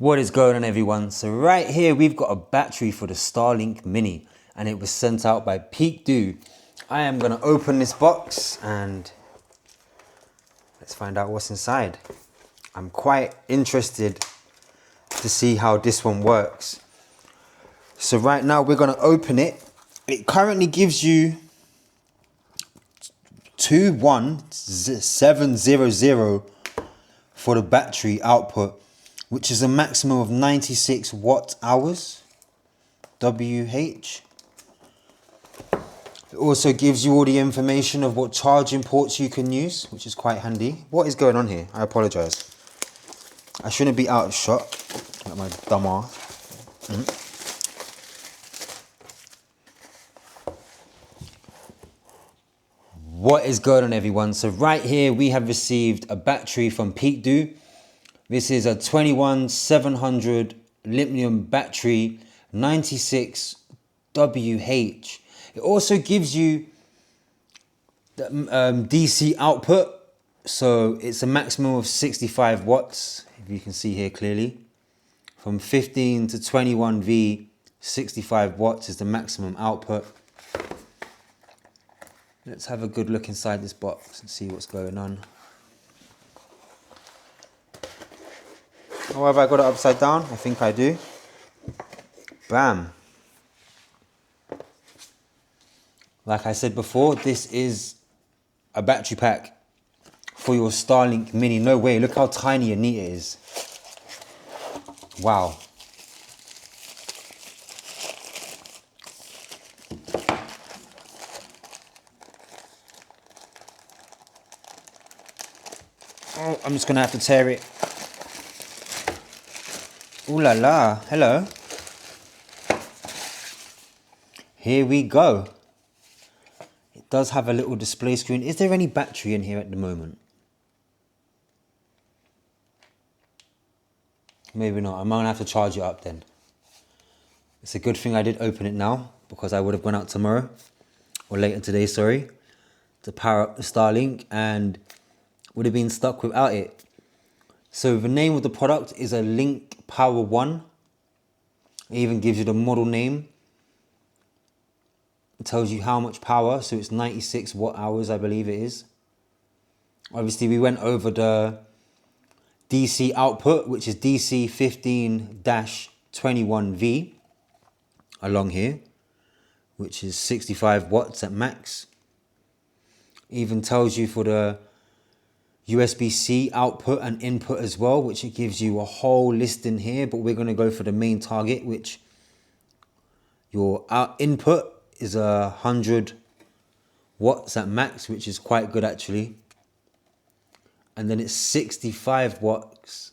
What is going on, everyone? So right here we've got a battery for the Starlink Mini and it was sent out by Peakdo. I am going to open this box and let's find out what's inside. I'm quite interested to see how this one works. So right now we're going to open it. It currently gives you 21700 for the battery output, which is a maximum of 96 watt hours, WH. It also gives you all the information of what charging ports you can use, which is quite handy. What is going on here? I apologize. I shouldn't be out of shot, like my dumb ass. What is going on, everyone? So right here we have received a battery from Peakdo. This is a 21700 lithium battery, 96 WH. It also gives you the DC output, so it's a maximum of 65 watts, if you can see here clearly. From 15 to 21V, 65 watts is the maximum output. Let's have a good look inside this box and see what's going on. Oh, have I got it upside down? I think I do. Bam. Like I said before, this is a battery pack for your Starlink Mini. No way, look how tiny and neat it is. Wow. Oh, I'm just gonna have to tear it. Ooh la la, hello. Here we go. It does have a little display screen. Is there any battery in here at the moment? Maybe not. I'm gonna have to charge it up then. It's a good thing I did open it now, because I would have gone out tomorrow, or later today, sorry, to power up the Starlink and would have been stuck without it. So the name of the product is a LinkPower 1. It even gives you the model name. It tells you how much power, so it's 96 watt hours, I believe it is. Obviously we went over the DC output, which is DC 15-21V along here, which is 65 watts at max. It even tells you for the USB-C output and input as well, which it gives you a whole list in here, but we're going to go for the main target, which your input is 100 watts at max, which is quite good actually. And then it's 65 watts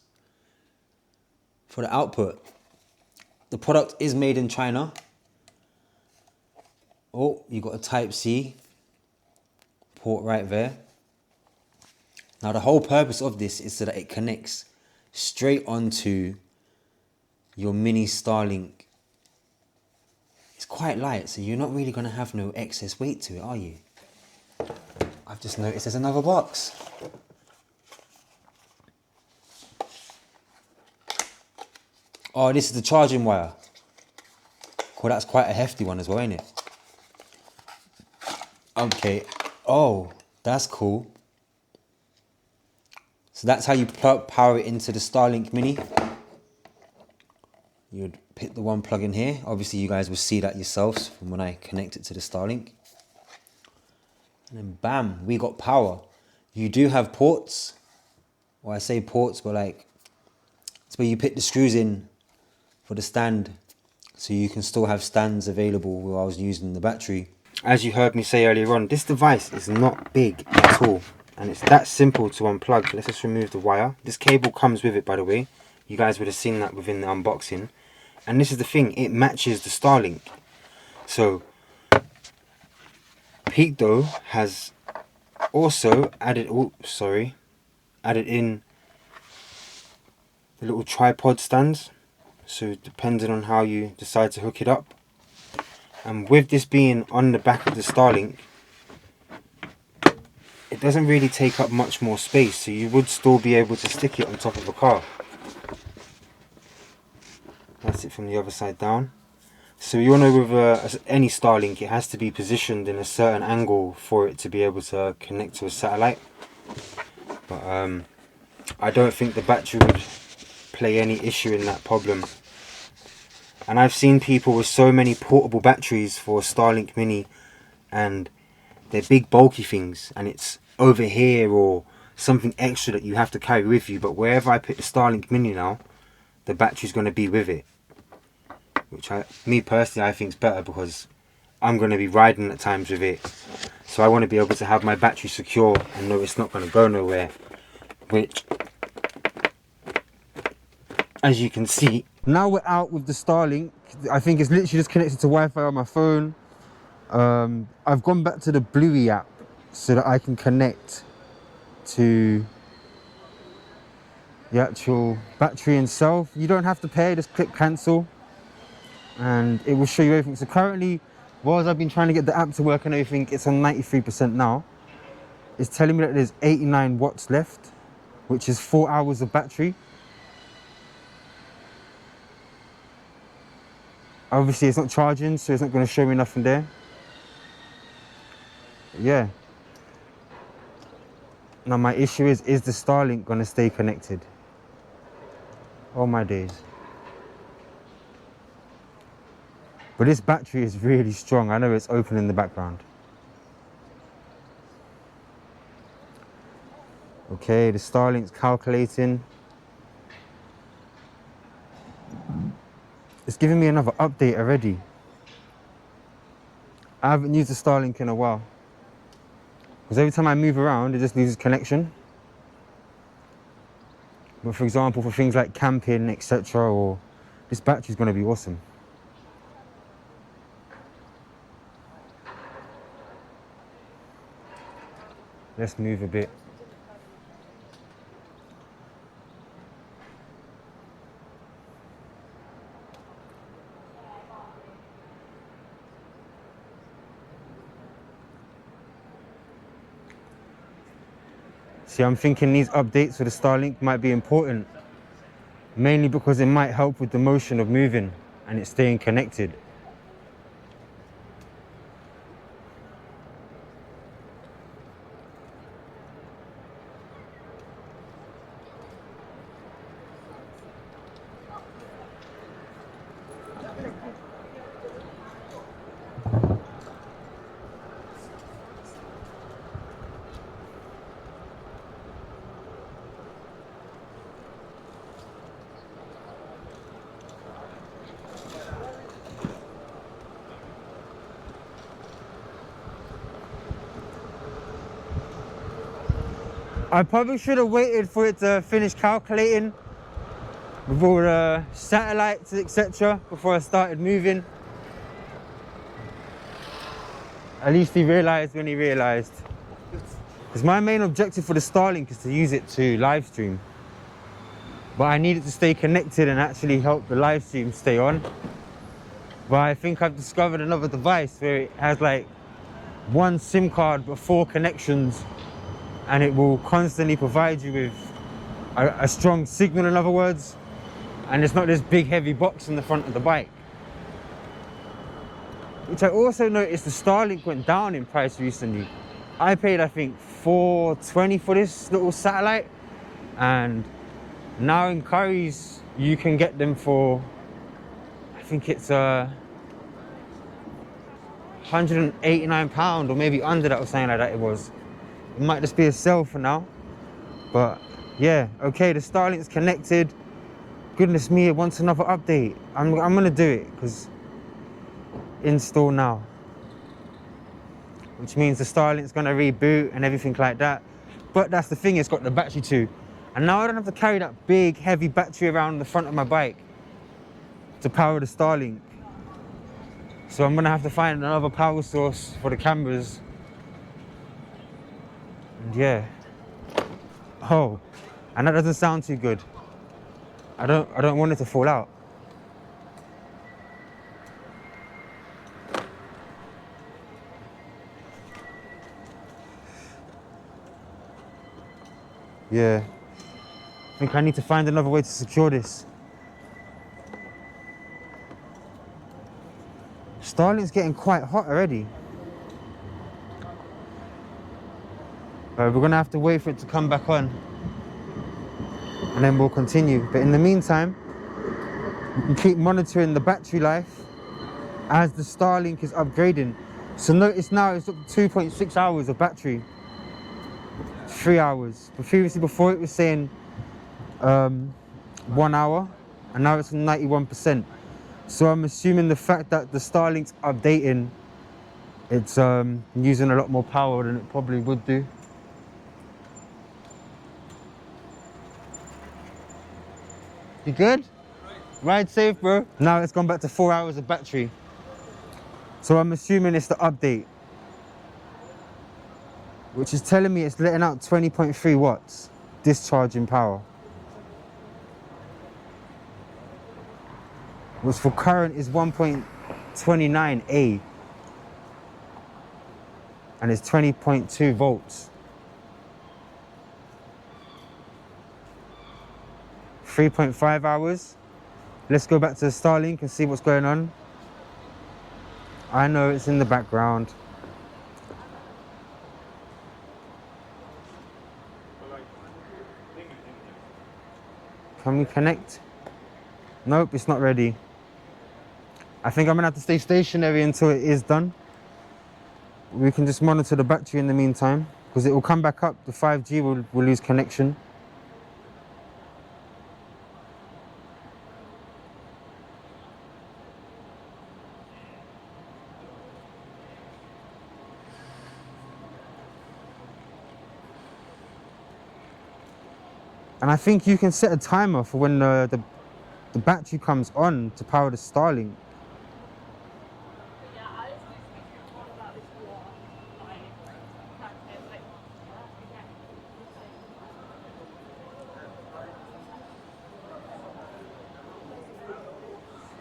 for the output. The product is made in China. Oh, you got a Type-C port right there. Now the whole purpose of this is so that it connects straight onto your mini Starlink. It's quite light, so you're not really going to have no excess weight to it, are you? I've just noticed there's another box. Oh, this is the charging wire. Cool, that's quite a hefty one as well, ain't it? Okay. Oh, that's cool. So that's how you power it into the Starlink Mini. You'd pick the one plug in here. Obviously you guys will see that yourselves from when I connect it to the Starlink. And then bam, we got power. You do have ports. Well, I say ports, but like, it's where you put the screws in for the stand. So you can still have stands available while I was using the battery. As you heard me say earlier on, this device is not big at all. And it's that simple to unplug. Let's just remove the wire. This cable comes with it, by the way. You guys would have seen that within the unboxing. And this is the thing, it matches the Starlink. So Peakdo has also added in the little tripod stands. So depending on how you decide to hook it up. And with this being on the back of the Starlink, it doesn't really take up much more space, so you would still be able to stick it on top of a car. That's it from the other side down. So you know with any Starlink, it has to be positioned in a certain angle for it to be able to connect to a satellite. But I don't think the battery would play any issue in that problem. And I've seen people with so many portable batteries for Starlink Mini, and they're big bulky things, and it's over here or something extra that you have to carry with you. But wherever I put the Starlink Mini now, the battery's going to be with it, which me personally I think is better, because I'm going to be riding at times with it, so I want to be able to have my battery secure and know it's not going to go nowhere. Which, as you can see, now we're out with the Starlink. I think it's literally just connected to Wi-Fi on my phone. I've gone back to the Bluey app so that I can connect to the actual battery itself. You don't have to pay, just click cancel and it will show you everything. So currently, whilst I've been trying to get the app to work and everything, it's on 93% now. It's telling me that there's 89 watts left, which is 4 hours of battery. Obviously it's not charging, so it's not going to show me nothing there. Yeah. Now my issue is the Starlink going to stay connected? Oh my days. But this battery is really strong. I know it's open in the background. Okay, the Starlink's calculating. It's giving me another update already. I haven't used the Starlink in a while, because every time I move around, it just loses connection. But for example, for things like camping, etc., or this battery's going to be awesome. Let's move a bit. See, I'm thinking these updates for the Starlink might be important, mainly because it might help with the motion of moving and it staying connected. I probably should have waited for it to finish calculating with all the satellites, etc., before I started moving. At least he realised when he realised. Because my main objective for the Starlink is to use it to live stream. But I need it to stay connected and actually help the live stream stay on. But I think I've discovered another device where it has like one SIM card but 4 connections, and it will constantly provide you with a strong signal, in other words, and it's not this big heavy box in the front of the bike. Which I also noticed the Starlink went down in price recently. I paid, I think, $420 for this little satellite, and now in Currys you can get them for, I think it's £189 or maybe under that or something like that. It might just be a sale for now, but yeah. Okay, the Starlink's connected. Goodness me, it wants another update. I'm gonna do it, because install now, which means the Starlink's gonna reboot and everything like that. But that's the thing, it's got the battery too, and now I don't have to carry that big heavy battery around the front of my bike to power the Starlink. So I'm gonna have to find another power source for the cameras. And yeah. Oh, and that doesn't sound too good. I don't want it to fall out. Yeah. I think I need to find another way to secure this. Starlink's getting quite hot already. We're gonna have to wait for it to come back on, and then we'll continue. But in the meantime, we can keep monitoring the battery life as the Starlink is upgrading. So notice now it's up to 2.6 hours of battery, 3 hours. But previously, before it was saying 1 hour, and now it's 91%. So I'm assuming the fact that the Starlink's updating, it's using a lot more power than it probably would do. You good? Ride safe, bro. Now it's gone back to 4 hours of battery. So I'm assuming it's the update, which is telling me it's letting out 20.3 watts discharging power, which for current is 1.29 A, and it's 20.2 volts. 3.5 hours. Let's go back to the Starlink and see what's going on. I know it's in the background. Can we connect? Nope, it's not ready. I think I'm gonna have to stay stationary until it is done. We can just monitor the battery in the meantime, because it will come back up. The 5G will lose connection. And I think you can set a timer for when the battery comes on to power the Starlink.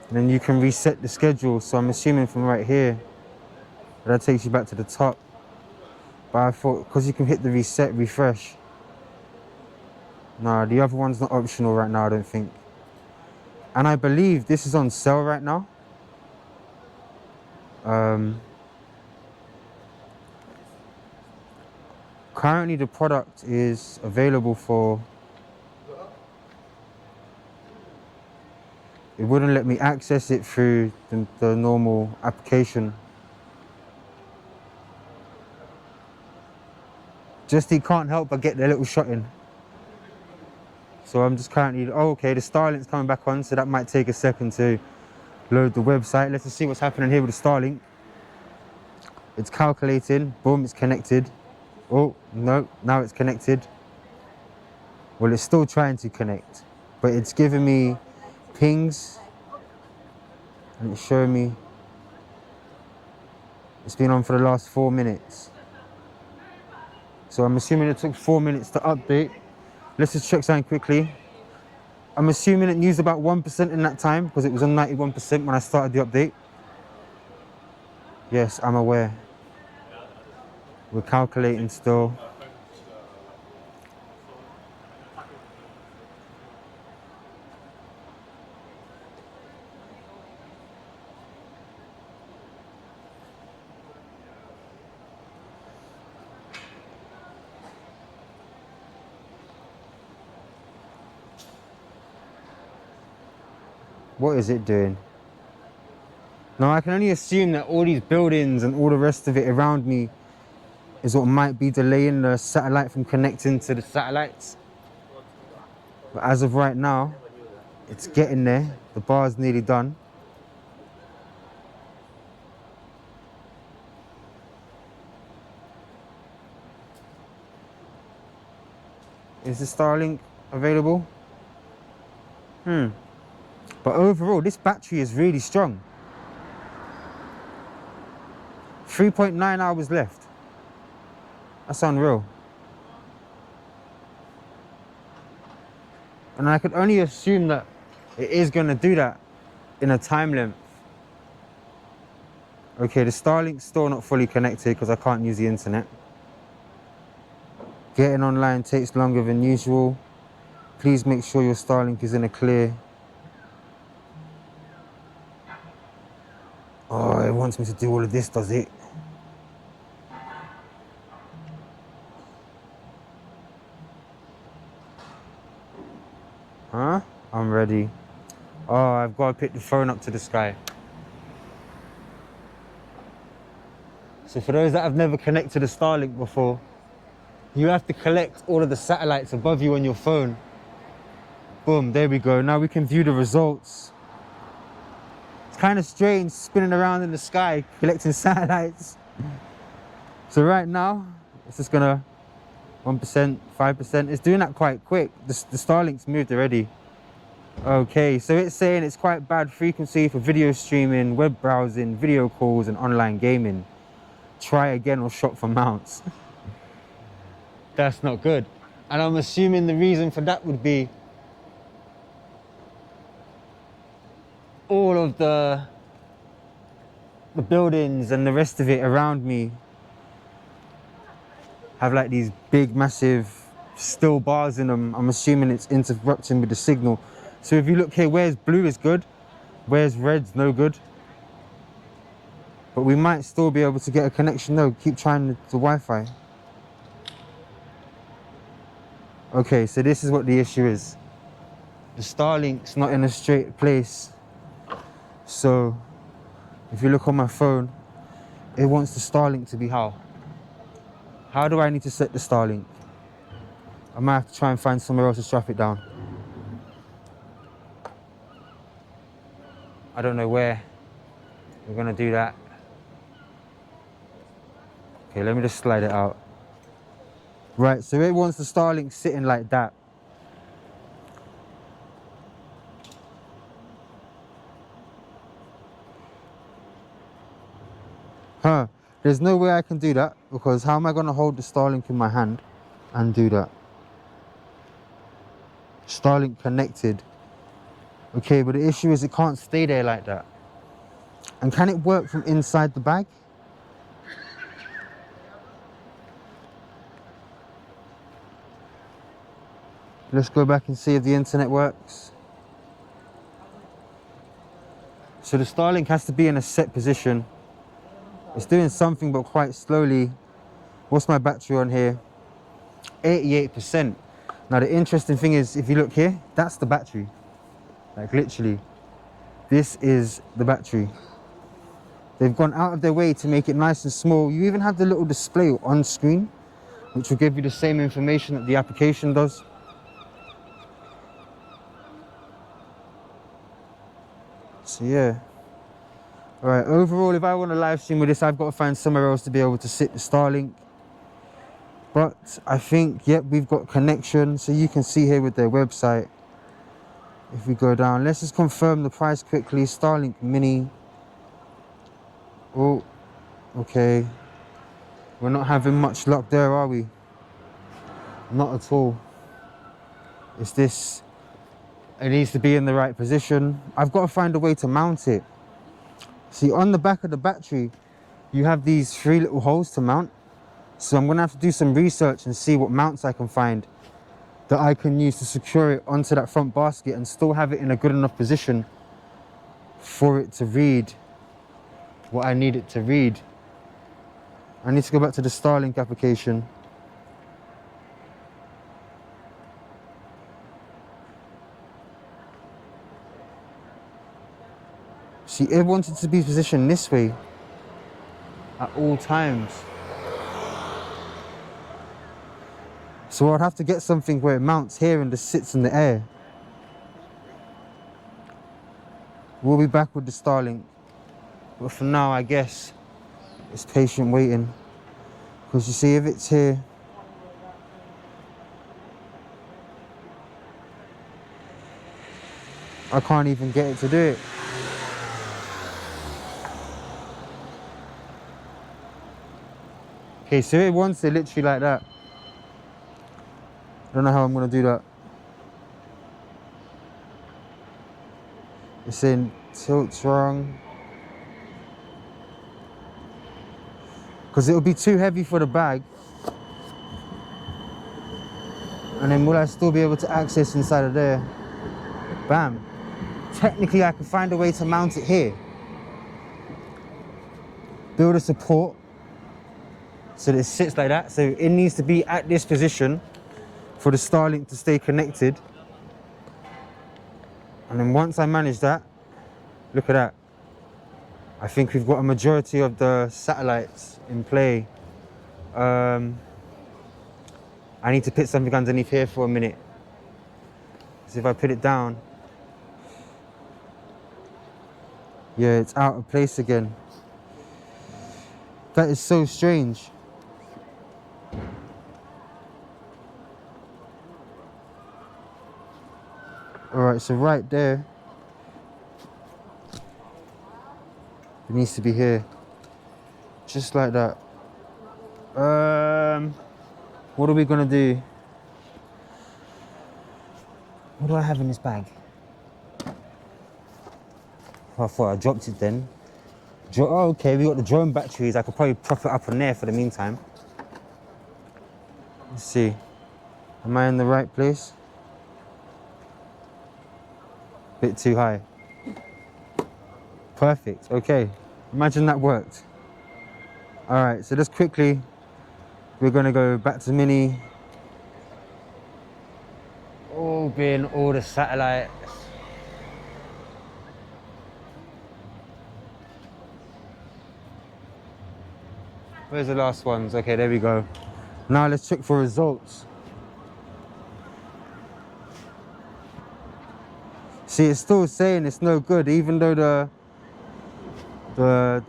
And then you can reset the schedule. So I'm assuming from right here, that takes you back to the top. But I thought, because you can hit the reset, refresh. No, the other one's not optional right now, I don't think. And I believe this is on sale right now. Currently the product is available for... It wouldn't let me access it through the normal application. Just he can't help but get their little shot in. So I'm just currently, oh, okay, the Starlink's coming back on, so that might take a second to load the website. Let's just see what's happening here with the Starlink. It's calculating, boom, it's connected. Oh, no, now it's connected. Well, it's still trying to connect, but it's giving me pings, and it's showing me it's been on for the last 4 minutes. So I'm assuming it took 4 minutes to update. Let's just check something quickly. I'm assuming it used about 1% in that time, because it was on 91% when I started the update. Yes, I'm aware. We're calculating still. What is it doing? Now I can only assume that all these buildings and all the rest of it around me is what might be delaying the satellite from connecting to the satellites. But as of right now, it's getting there. The bar's nearly done. Is the Starlink available? But overall, this battery is really strong. 3.9 hours left. That's unreal. And I could only assume that it is going to do that in a time length. Okay, the Starlink's still not fully connected because I can't use the internet. Getting online takes longer than usual. Please make sure your Starlink is in a clear... Oh, it wants me to do all of this, does it? Huh? I'm ready. Oh, I've got to pick the phone up to the sky. So for those that have never connected a Starlink before, you have to collect all of the satellites above you on your phone. Boom, there we go. Now we can view the results. It's kind of strange spinning around in the sky, collecting satellites. So right now, it's just gonna 1%, 5%. It's doing that quite quick. The Starlink's moved already. Okay, so it's saying it's quite bad frequency for video streaming, web browsing, video calls, and online gaming. Try again or shop for mounts. That's not good. And I'm assuming the reason for that would be all of the buildings and the rest of it around me have like these big, massive steel bars in them. I'm assuming it's interrupting with the signal. So if you look here, where's blue is good, where's red's no good. But we might still be able to get a connection. No, keep trying the Wi-Fi. Okay, so this is what the issue is. The Starlink's not in a straight place. So if you look on my phone, it wants the Starlink to be how? How do I need to set the Starlink? I might have to try and find somewhere else to strap it down. I don't know where we're gonna do that. Okay, let me just slide it out. Right, so it wants the Starlink sitting like that. Huh, there's no way I can do that, because how am I gonna hold the Starlink in my hand and do that? Starlink connected. Okay, but the issue is it can't stay there like that. And can it work from inside the bag? Let's go back and see if the internet works. So the Starlink has to be in a set position. It's doing something, but quite slowly. What's my battery on here? 88%. Now the interesting thing is, if you look here, that's the battery. Like literally, this is the battery. They've gone out of their way to make it nice and small. You even have the little display on screen, which will give you the same information that the application does. So yeah. All right, overall, if I want to live stream with this, I've got to find somewhere else to be able to sit the Starlink. But I think, yep, we've got connection. So you can see here with their website. If we go down, let's just confirm the price quickly. Starlink Mini. Oh, okay. We're not having much luck there, are we? Not at all. It's this. It needs to be in the right position. I've got to find a way to mount it. See, on the back of the battery, you have these 3 little holes to mount. So I'm gonna have to do some research and see what mounts I can find that I can use to secure it onto that front basket and still have it in a good enough position for it to read what I need it to read. I need to go back to the Starlink application. See, it wanted to be positioned this way at all times. So I'd have to get something where it mounts here and just sits in the air. We'll be back with the Starlink. But for now, I guess it's patient waiting. Because you see, if it's here, I can't even get it to do it. Okay, so it wants it literally like that. I don't know how I'm going to do that. It's saying tilt's wrong. Because it'll be too heavy for the bag. And then will I still be able to access inside of there? Bam. Technically, I can find a way to mount it here. build a support so that it sits like that. So it needs to be at this position for the Starlink to stay connected. And then once I manage that, look at that. I think we've got a majority of the satellites in play. I need to put something underneath here for a minute. So if I put it down, yeah, it's out of place again. That is so strange. All right, so right there, it needs to be here, just like that. What are we gonna do? What do I have in this bag? Oh, I thought I dropped it then. Oh, okay, we got the drone batteries. I could probably prop it up on there for the meantime. Let's see. Am I in the right place? Bit too high. Perfect, okay. Imagine that worked. All right, so just quickly, we're gonna go back to Mini. Bin all the satellites. Where's the last ones? Okay, there we go. Now let's check for results. See, it's still saying it's no good, even though the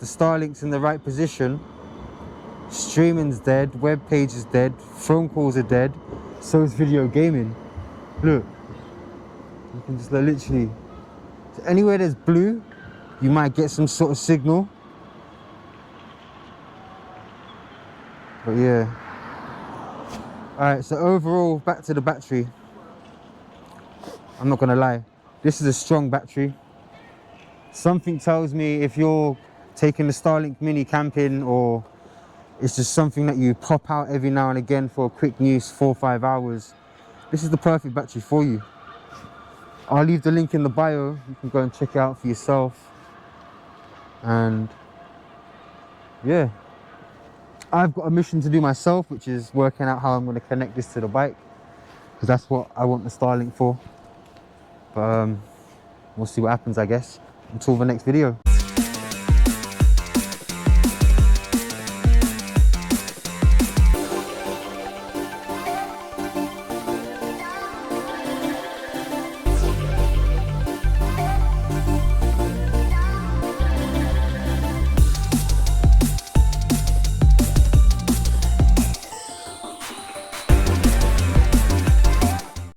Starlink's in the right position. Streaming's dead, web page is dead, phone calls are dead, so is video gaming. Look, you can just literally, so anywhere there's blue, you might get some sort of signal. But yeah. All right, so overall, back to the battery. I'm not gonna lie, this is a strong battery. Something tells me if you're taking the Starlink Mini camping, or it's just something that you pop out every now and again for a quick use, 4 or 5 hours, this is the perfect battery for you. I'll leave the link in the bio. You can go and check it out for yourself. And yeah, I've got a mission to do myself, which is working out how I'm going to connect this to the bike, because that's what I want the Starlink for. But we'll see what happens, I guess. Until the next video.